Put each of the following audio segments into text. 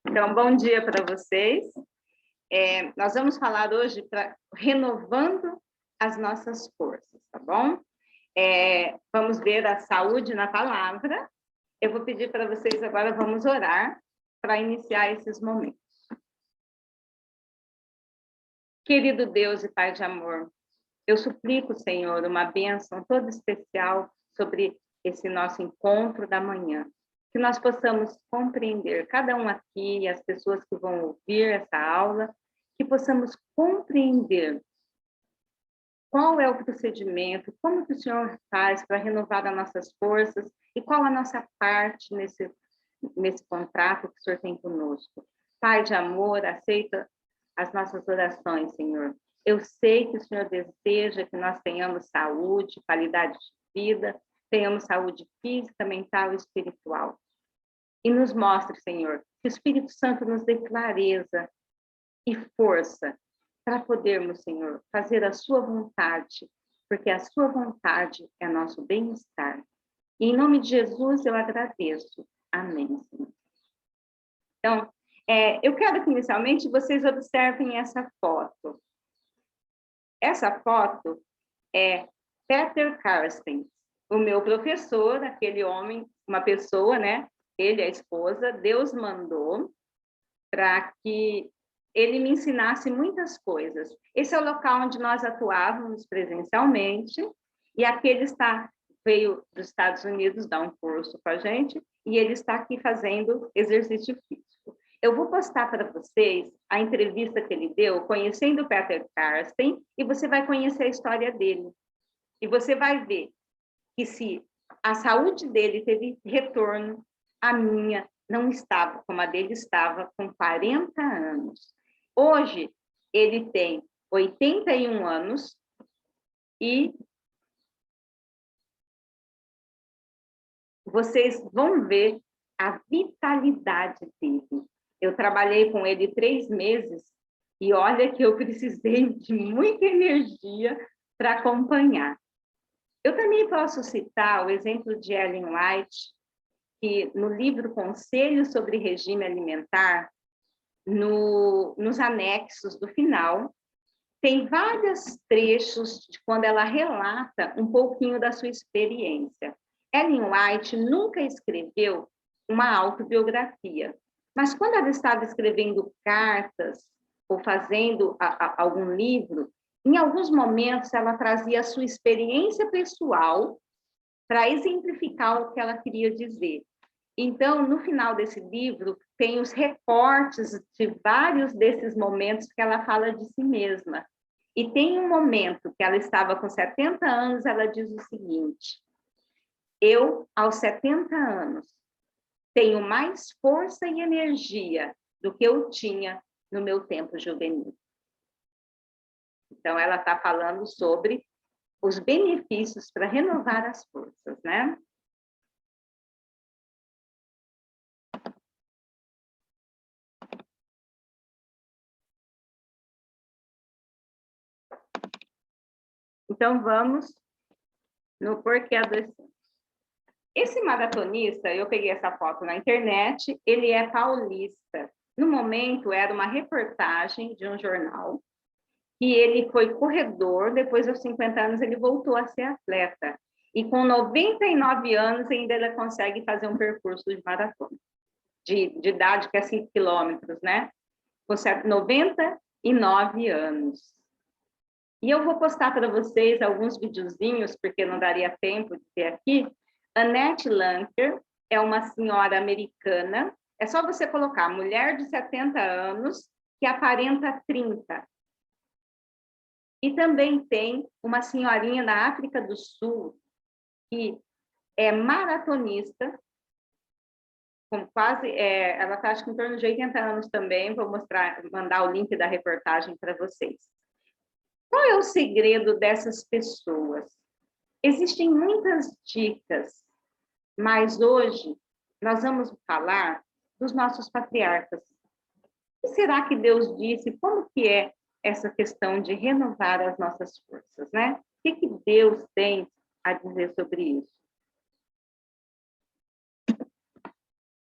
Então, bom dia para vocês. Nós vamos falar hoje para renovando as nossas forças, tá bom? Vamos ver a saúde na palavra. Eu vou pedir para vocês agora, vamos orar para iniciar esses momentos. Querido Deus e Pai de amor, eu suplico, Senhor, uma bênção toda especial sobre esse nosso encontro da manhã. Que nós possamos compreender, cada um aqui e as pessoas que vão ouvir essa aula, que possamos compreender qual é o procedimento, como que o Senhor faz para renovar as nossas forças e qual a nossa parte nesse contrato que o Senhor tem conosco. Pai de amor, aceita as nossas orações, Senhor. Eu sei que o Senhor deseja que nós tenhamos saúde, qualidade de vida, tenhamos saúde física, mental e espiritual. E nos mostre, Senhor, que o Espírito Santo nos dê clareza e força para podermos, Senhor, fazer a sua vontade, porque a sua vontade é nosso bem-estar. E em nome de Jesus eu agradeço. Amém, Senhor. Então, eu quero que inicialmente vocês observem essa foto. Essa foto é Peter Carstens, o meu professor, aquele homem, uma pessoa, né? Ele, a esposa, Deus mandou para que ele me ensinasse muitas coisas. Esse é o local onde nós atuávamos presencialmente, e aqui ele veio dos Estados Unidos dar um curso com a gente, e ele está aqui fazendo exercício físico. Eu vou postar para vocês a entrevista que ele deu, conhecendo o Peter Carstens, e você vai conhecer a história dele. E você vai ver que se a saúde dele teve retorno, a minha não estava, como a dele estava, com 40 anos. Hoje, ele tem 81 anos e vocês vão ver a vitalidade dele. Eu trabalhei com ele 3 meses e olha que eu precisei de muita energia para acompanhar. Eu também posso citar o exemplo de Ellen White, que no livro Conselhos sobre Regime Alimentar, nos anexos do final, tem vários trechos de quando ela relata um pouquinho da sua experiência. Ellen White nunca escreveu uma autobiografia, mas quando ela estava escrevendo cartas ou fazendo algum livro, em alguns momentos ela trazia a sua experiência pessoal para exemplificar o que ela queria dizer. Então, no final desse livro, tem os recortes de vários desses momentos que ela fala de si mesma. E tem um momento que ela estava com 70 anos, ela diz o seguinte: eu, aos 70 anos, tenho mais força e energia do que eu tinha no meu tempo juvenil. Então, ela está falando sobre os benefícios para renovar as forças, né? Então, vamos no porquê adoecemos. Esse maratonista, eu peguei essa foto na internet, ele é paulista. No momento, era uma reportagem de um jornal, e ele foi corredor, depois dos 50 anos ele voltou a ser atleta. E com 99 anos ainda ele consegue fazer um percurso de maratona, de idade que é 5 quilômetros, né? Com 99 anos. E eu vou postar para vocês alguns videozinhos, porque não daria tempo de ter aqui. Annette Lanker é uma senhora americana. É só você colocar mulher de 70 anos que aparenta 30. E também tem uma senhorinha da África do Sul que é maratonista, com quase, ela está acho que em torno de 80 anos também. Vou mandar o link da reportagem para vocês. Qual é o segredo dessas pessoas? Existem muitas dicas, mas hoje nós vamos falar dos nossos patriarcas. O que será que Deus disse? Como que é essa questão de renovar as nossas forças, né? O que Deus tem a dizer sobre isso?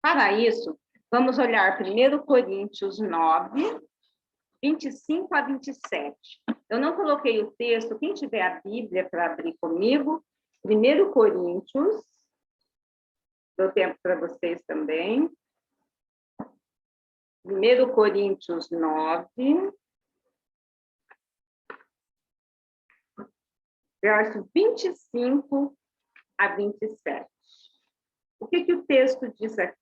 Para isso, Vamos olhar 1 Coríntios 9, 25 a 27. Eu não coloquei o texto, quem tiver a Bíblia para abrir comigo, 1 Coríntios, dou tempo para vocês também. 1 Coríntios 9, verso 25 a 27. O que o texto diz aqui?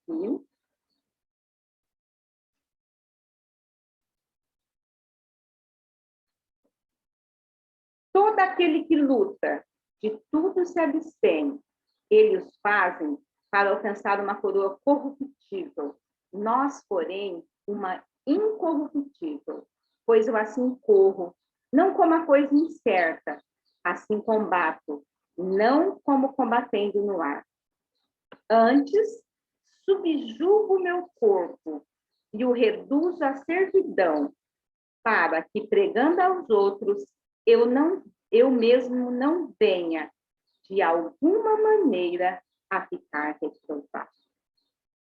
Todo aquele que luta, de tudo se abstém. Eles os fazem para alcançar uma coroa corruptível. Nós, porém, uma incorruptível. Pois eu assim corro, não como a coisa incerta, assim combato, não como combatendo no ar. Antes, subjugo meu corpo e o reduzo à servidão, para que, pregando aos outros, eu mesmo não venha, de alguma maneira, a ficar reprovado.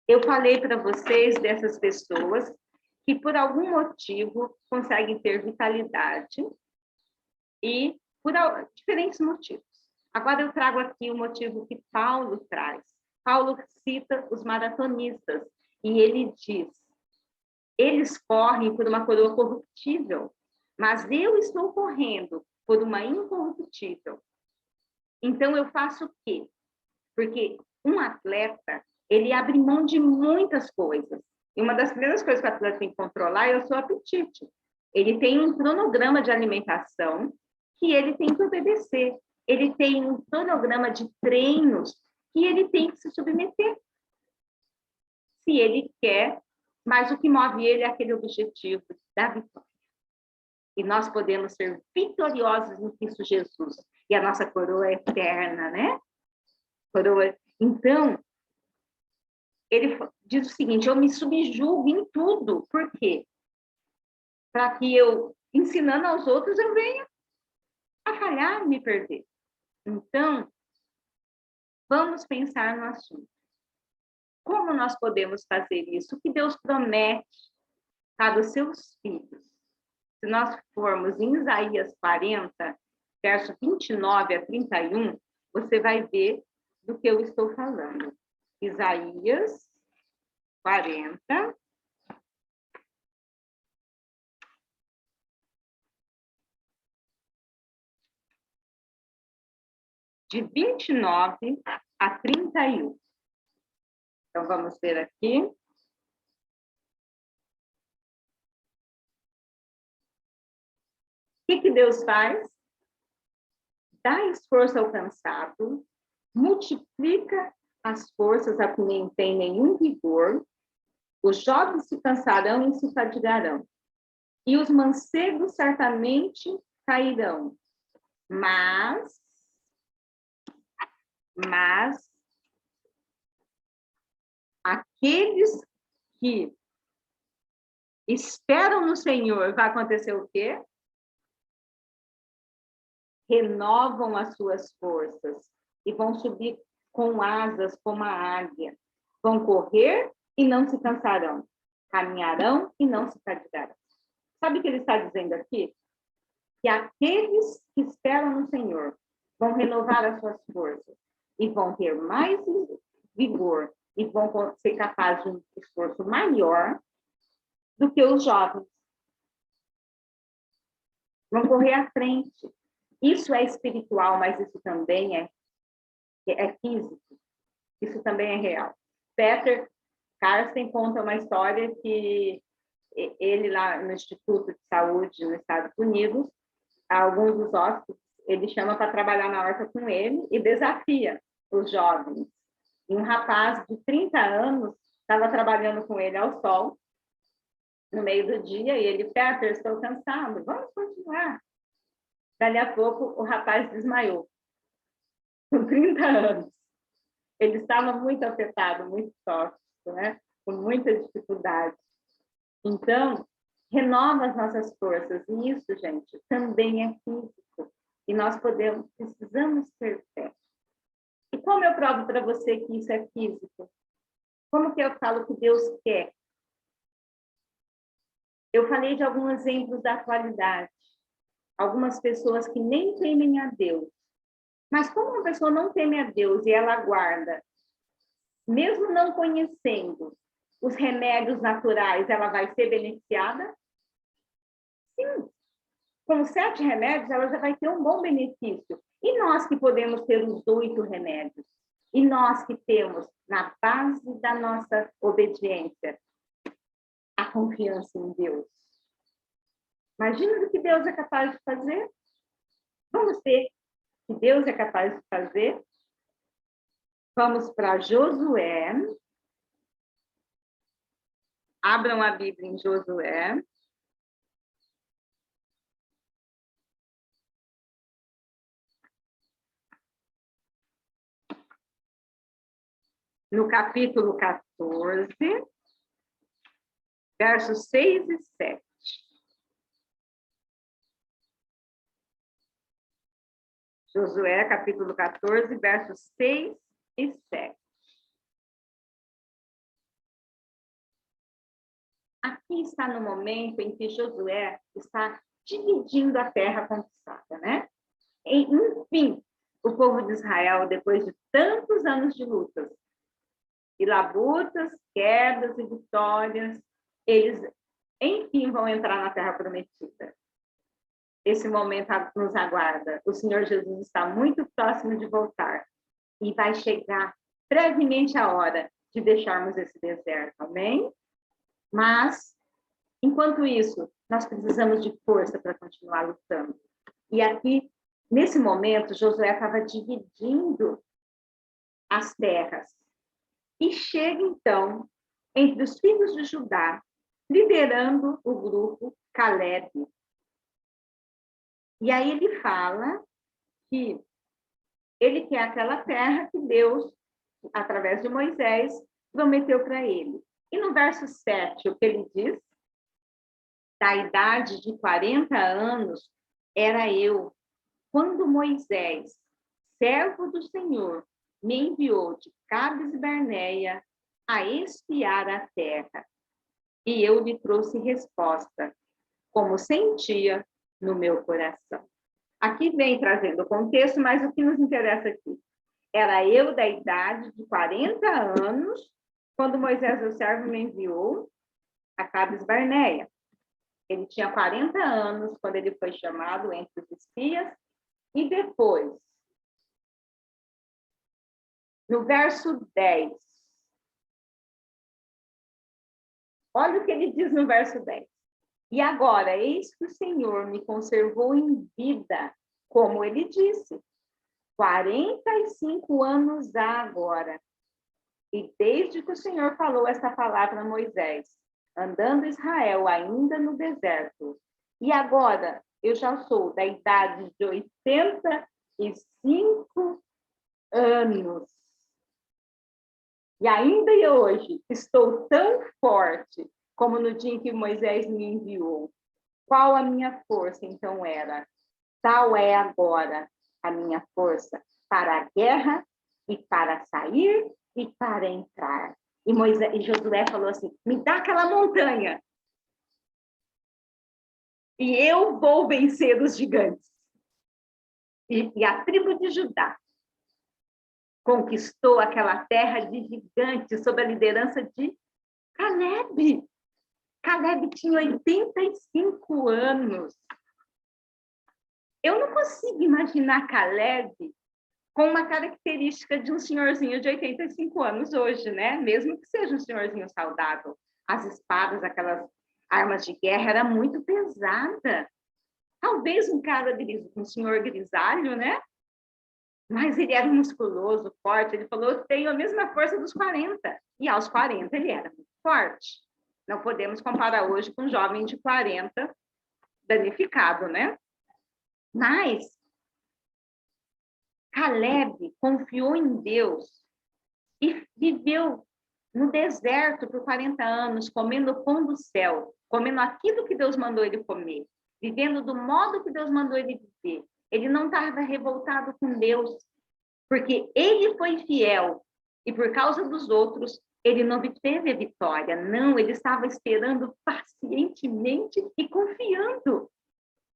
Eu falei para vocês dessas pessoas que, por algum motivo, conseguem ter vitalidade e por diferentes motivos. Agora eu trago aqui o motivo que Paulo traz. Paulo cita os maratonistas e ele diz: eles correm por uma coroa corruptível, mas eu estou correndo por uma incorruptível. Então eu faço o quê? Porque um atleta, ele abre mão de muitas coisas. E uma das primeiras coisas que o atleta tem que controlar é o seu apetite. Ele tem um cronograma de alimentação que ele tem que obedecer. Ele tem um cronograma de treinos que ele tem que se submeter. Se ele quer, mas o que move ele é aquele objetivo da vitória. E nós podemos ser vitoriosos em Cristo Jesus. E a nossa coroa é eterna, né? Coroa. Então, ele diz o seguinte: eu me subjugo em tudo. Por quê? Para que eu, ensinando aos outros, eu venha a falhar, me perder. Então, vamos pensar no assunto. Como nós podemos fazer isso? O que Deus promete para os seus filhos? Se nós formos em Isaías 40, verso 29 a 31, você vai ver do que eu estou falando. Isaías 40, de 29 a 31. Então, vamos ver aqui. O que Deus faz? Dá esforço ao cansado, multiplica as forças a quem não tem nenhum vigor, os jovens se cansarão e se fadigarão, e os mancebos certamente cairão. Mas aqueles que esperam no Senhor, vai acontecer o quê? Renovam as suas forças e vão subir com asas como a águia. Vão correr e não se cansarão. Caminharão e não se fadigarão. Sabe o que ele está dizendo aqui? Que aqueles que esperam no Senhor vão renovar as suas forças e vão ter mais vigor e vão ser capazes de um esforço maior do que os jovens. Vão correr à frente. Isso é espiritual, mas isso também é físico. Isso também é real. Peter Carsten conta uma história que ele lá no Instituto de Saúde nos Estados Unidos, alguns dos hóspedes, ele chama para trabalhar na horta com ele e desafia os jovens. E um rapaz de 30 anos estava trabalhando com ele ao sol, no meio do dia, e ele: Peter, estou cansado, vamos continuar. Dali a pouco, o rapaz desmaiou, com 30 anos. Ele estava muito afetado, muito tóxico, né? Com muita dificuldade. Então, renova as nossas forças. E isso, gente, também é físico. E nós precisamos ter fé. E como eu provo para você que isso é físico? Como que eu falo que Deus quer? Eu falei de alguns exemplos da atualidade. Algumas pessoas que nem temem a Deus. Mas como uma pessoa não teme a Deus e ela guarda, mesmo não conhecendo os remédios naturais, ela vai ser beneficiada? Sim. Com 7 remédios, ela já vai ter um bom benefício. E nós que podemos ter os 8 remédios? E nós que temos, na base da nossa obediência, a confiança em Deus? Imagina o que Deus é capaz de fazer? Vamos ver o que Deus é capaz de fazer? Vamos para Josué. Abram a Bíblia em Josué. No capítulo 14, versos 6 e 7. Josué, capítulo 14, versos 6 e 7. Aqui está no momento em que Josué está dividindo a terra conquistada, né? Enfim, o povo de Israel, depois de tantos anos de lutas, e labutas, quedas e vitórias, eles, enfim, vão entrar na terra prometida. Esse momento nos aguarda. O Senhor Jesus está muito próximo de voltar e vai chegar brevemente a hora de deixarmos esse deserto, amém? Mas, enquanto isso, nós precisamos de força para continuar lutando. E aqui, nesse momento, Josué estava dividindo as terras. E chega, então, entre os filhos de Judá, liderando o grupo Caleb. E aí ele fala que ele quer aquela terra que Deus, através de Moisés, prometeu para ele. E no verso 7, o que ele diz? Da idade de 40 anos, era eu, quando Moisés, servo do Senhor, me enviou de Cades Barneia a espiar a terra. E eu lhe trouxe resposta, como sentia no meu coração. Aqui vem trazendo o contexto, mas o que nos interessa aqui? Era eu da idade de 40 anos, quando Moisés, o servo, me enviou a Cades Barneia. Ele tinha 40 anos quando ele foi chamado entre os espias, e depois, no verso 10, olha o que ele diz no verso 10. E agora, eis que o Senhor me conservou em vida, como ele disse, 45 anos há agora. E desde que o Senhor falou essa palavra a Moisés, andando Israel ainda no deserto, e agora eu já sou da idade de 85 anos. E ainda hoje estou tão forte como no dia em que Moisés me enviou. Qual a minha força, então, era? Tal é agora a minha força para a guerra e para sair e para entrar. E Josué falou assim, me dá aquela montanha e eu vou vencer os gigantes. E a tribo de Judá conquistou aquela terra de gigantes sob a liderança de Caleb. Caleb tinha 85 anos. Eu não consigo imaginar Caleb com uma característica de um senhorzinho de 85 anos hoje, né? Mesmo que seja um senhorzinho saudável. As espadas, aquelas armas de guerra, era muito pesada. Talvez um senhor grisalho, né? Mas ele era musculoso, forte. Ele falou, eu tenho a mesma força dos 40. E aos 40 ele era muito forte. Não podemos comparar hoje com um jovem de 40 danificado, né? Mas Caleb confiou em Deus e viveu no deserto por 40 anos, comendo o pão do céu, comendo aquilo que Deus mandou ele comer, vivendo do modo que Deus mandou ele viver. Ele não estava revoltado com Deus, porque ele foi fiel e por causa dos outros, Ele não obteve a vitória, não, ele estava esperando pacientemente e confiando.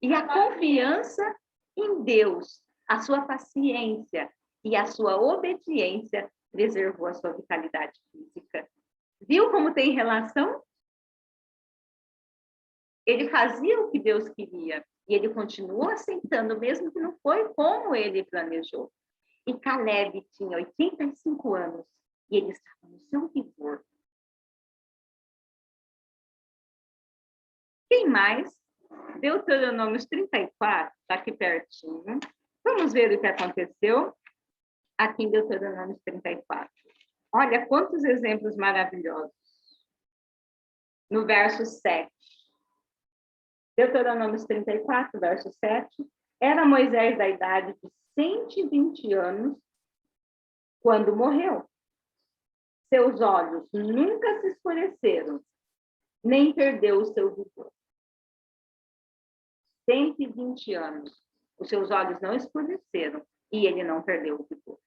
E a confiança em Deus, a sua paciência e a sua obediência preservou a sua vitalidade física. Viu como tem relação? Ele fazia o que Deus queria e ele continuou aceitando, mesmo que não foi como ele planejou. E Caleb tinha 85 anos e ele estava no seu vigor. Quem mais? Deuteronômio 34, está aqui pertinho. Vamos ver o que aconteceu aqui em Deuteronômio 34. Olha quantos exemplos maravilhosos. No verso 7. Deuteronômio 34, verso 7. Era Moisés da idade de 120 anos quando morreu. Seus olhos nunca se escureceram, nem perdeu o seu vigor. 120 anos. Os seus olhos não escureceram e ele não perdeu o vigor.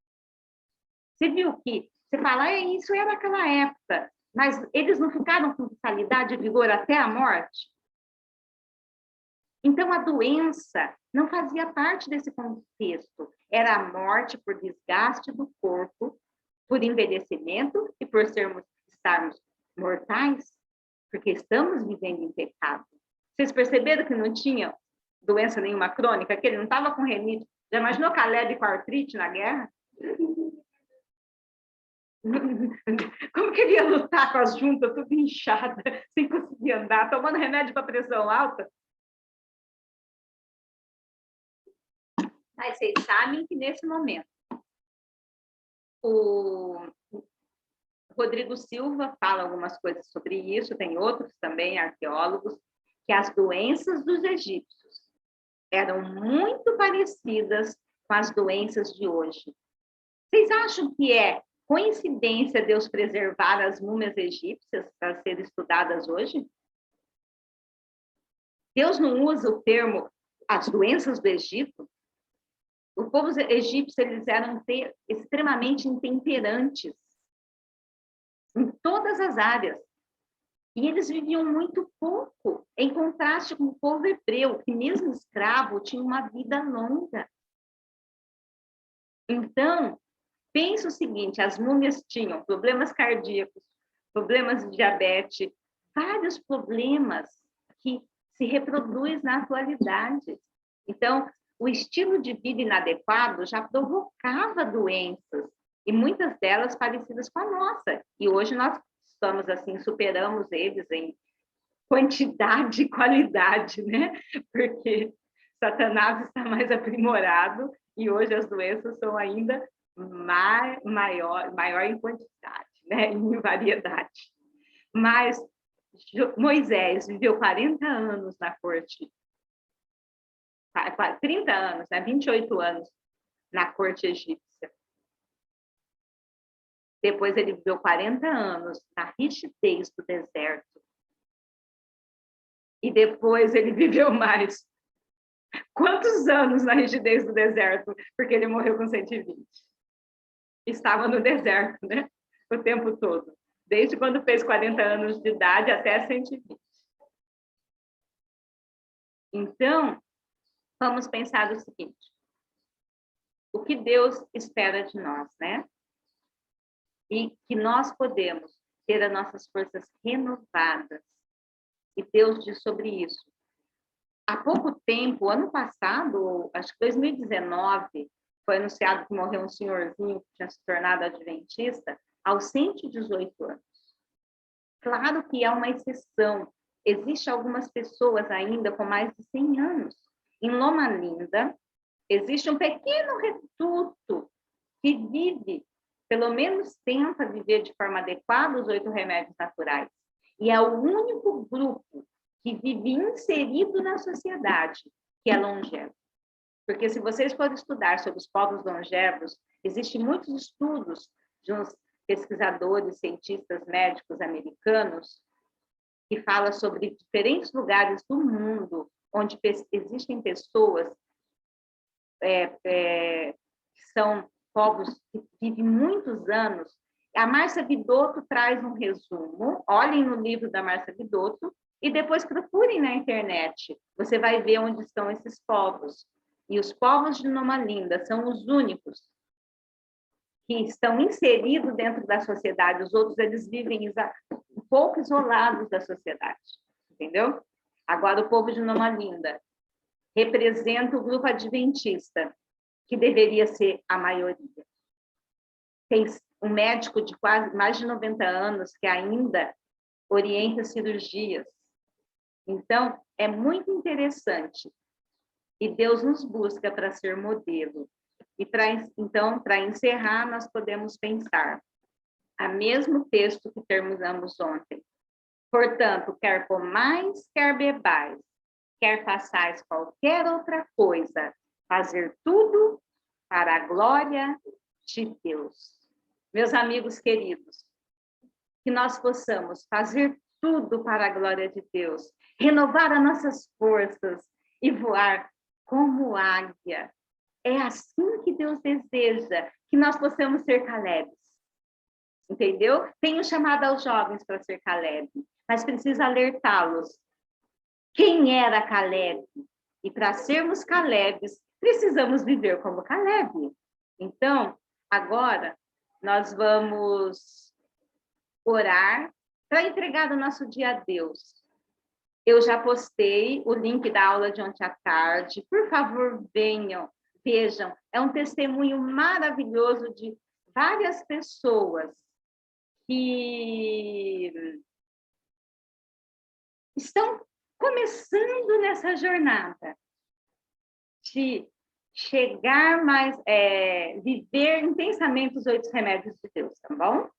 Você viu que você fala, isso era naquela época, mas eles não ficaram com vitalidade e vigor até a morte? Então, a doença não fazia parte desse contexto. Era a morte por desgaste do corpo, por envelhecimento e por estarmos mortais, porque estamos vivendo em pecado. Vocês perceberam que não tinha doença nenhuma crônica, que ele não estava com renite? Já imaginou Caleb com artrite na guerra? Como que ele ia lutar com as juntas tudo inchada, sem conseguir andar, tomando remédio para pressão alta? Mas vocês sabem que nesse momento o Rodrigo Silva fala algumas coisas sobre isso, tem outros também, arqueólogos, que as doenças dos egípcios eram muito parecidas com as doenças de hoje. Vocês acham que é coincidência Deus preservar as múmias egípcias para serem estudadas hoje? Deus não usa o termo as doenças do Egito? O povo egípcio, eles eram extremamente intemperantes em todas as áreas. E eles viviam muito pouco, em contraste com o povo hebreu, que mesmo escravo tinha uma vida longa. Então, pensa o seguinte, as múmias tinham problemas cardíacos, problemas de diabetes, vários problemas que se reproduzem na atualidade. Então, o estilo de vida inadequado já provocava doenças, e muitas delas parecidas com a nossa. E hoje nós estamos assim, superamos eles em quantidade e qualidade, né? Porque Satanás está mais aprimorado e hoje as doenças são ainda maior em quantidade, né? Em variedade. Mas Moisés viveu 40 anos na corte, 30 anos, né? 28 anos na corte egípcia. Depois ele viveu 40 anos na rigidez do deserto. E depois ele viveu mais. Quantos anos na rigidez do deserto? Porque ele morreu com 120. Estava no deserto, né? O tempo todo. Desde quando fez 40 anos de idade até 120. Então, vamos pensar o seguinte. O que Deus espera de nós, né? E que nós podemos ter as nossas forças renovadas. E Deus diz sobre isso. Há pouco tempo, ano passado, acho que 2019, foi anunciado que morreu um senhorzinho que tinha se tornado adventista aos 118 anos. Claro que é uma exceção. Existem algumas pessoas ainda com mais de 100 anos. Em Loma Linda, existe um pequeno reduto que vive, pelo menos tenta viver de forma adequada os 8 remédios naturais. E é o único grupo que vive inserido na sociedade, que é longevo. Porque se vocês forem estudar sobre os povos longevos, existem muitos estudos de uns pesquisadores, cientistas médicos americanos, que falam sobre diferentes lugares do mundo, onde existem pessoas que são povos que vivem muitos anos, A Márcia Vidotto traz um resumo, olhem no livro da Márcia Vidotto, e depois procurem na internet. Você vai ver onde estão esses povos. E os povos de Noma Linda são os únicos que estão inseridos dentro da sociedade. Os outros, eles vivem um pouco isolados da sociedade. Entendeu? Agora, o povo de Noma Linda representa o grupo adventista, que deveria ser a maioria. Tem um médico de quase mais de 90 anos que ainda orienta cirurgias. Então, é muito interessante. E Deus nos busca para ser modelo. E então, para encerrar, nós podemos pensar a mesmo texto que terminamos ontem. Portanto, quer comais, quer bebais, quer façais qualquer outra coisa, fazer tudo para a glória de Deus. Meus amigos queridos, que nós possamos fazer tudo para a glória de Deus, renovar as nossas forças e voar como águia. É assim que Deus deseja que nós possamos ser Calebes. Entendeu? Tenho chamado aos jovens para ser Caleb, mas preciso alertá-los. Quem era Caleb? E para sermos Calebes, precisamos viver como Caleb. Então, agora, nós vamos orar para entregar o nosso dia a Deus. Eu já postei o link da aula de ontem à tarde. Por favor, venham, vejam. É um testemunho maravilhoso de várias pessoas que estão começando nessa jornada de chegar mais, viver intensamente os 8 remédios de Deus, tá bom?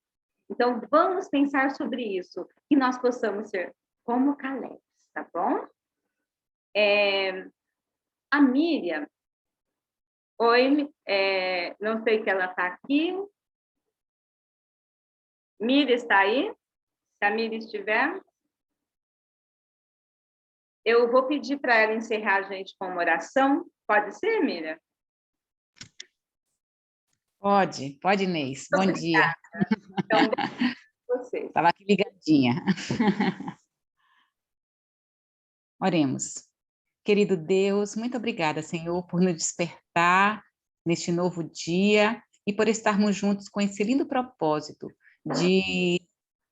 Então, vamos pensar sobre isso, que nós possamos ser como Caleb, tá bom? A Miriam, oi, não sei que ela está aqui. Miriam está aí? Se a Miriam estiver, eu vou pedir para ela encerrar a gente com uma oração. Pode ser, Miriam? Pode, Inês. Bom dia. Então, vocês. Estava aqui ligadinha. Oremos. Querido Deus, muito obrigada, Senhor, por nos despertar neste novo dia e por estarmos juntos com esse lindo propósito de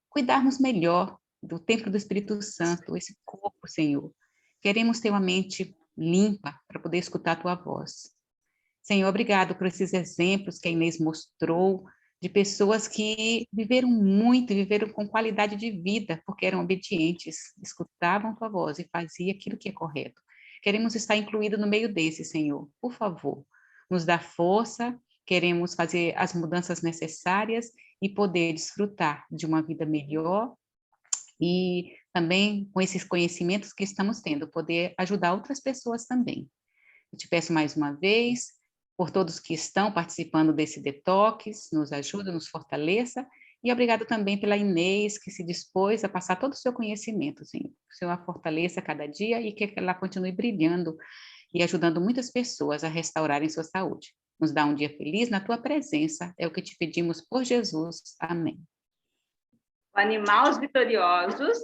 cuidarmos melhor do templo do Espírito Santo, esse corpo, Senhor. Queremos ter uma mente limpa para poder escutar a tua voz. Senhor, obrigado por esses exemplos que a Inês mostrou, de pessoas que viveram muito, viveram com qualidade de vida, porque eram obedientes, escutavam tua voz e faziam aquilo que é correto. Queremos estar incluído no meio desse, Senhor. Por favor, nos dá força, queremos fazer as mudanças necessárias e poder desfrutar de uma vida melhor e também com esses conhecimentos que estamos tendo, poder ajudar outras pessoas também. Eu te peço mais uma vez, por todos que estão participando desse detox, nos ajuda, nos fortaleça, e obrigado também pela Inês, que se dispôs a passar todo o seu conhecimento, Senhor. Que o Senhor a fortaleça cada dia e que ela continue brilhando e ajudando muitas pessoas a restaurarem sua saúde. Nos dá um dia feliz na tua presença, é o que te pedimos por Jesus. Amém. Animais vitoriosos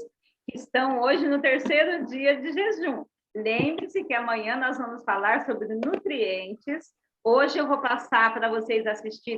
que estão hoje no 3º dia de jejum. Lembre-se que amanhã nós vamos falar sobre nutrientes. Hoje eu vou passar para vocês assistirem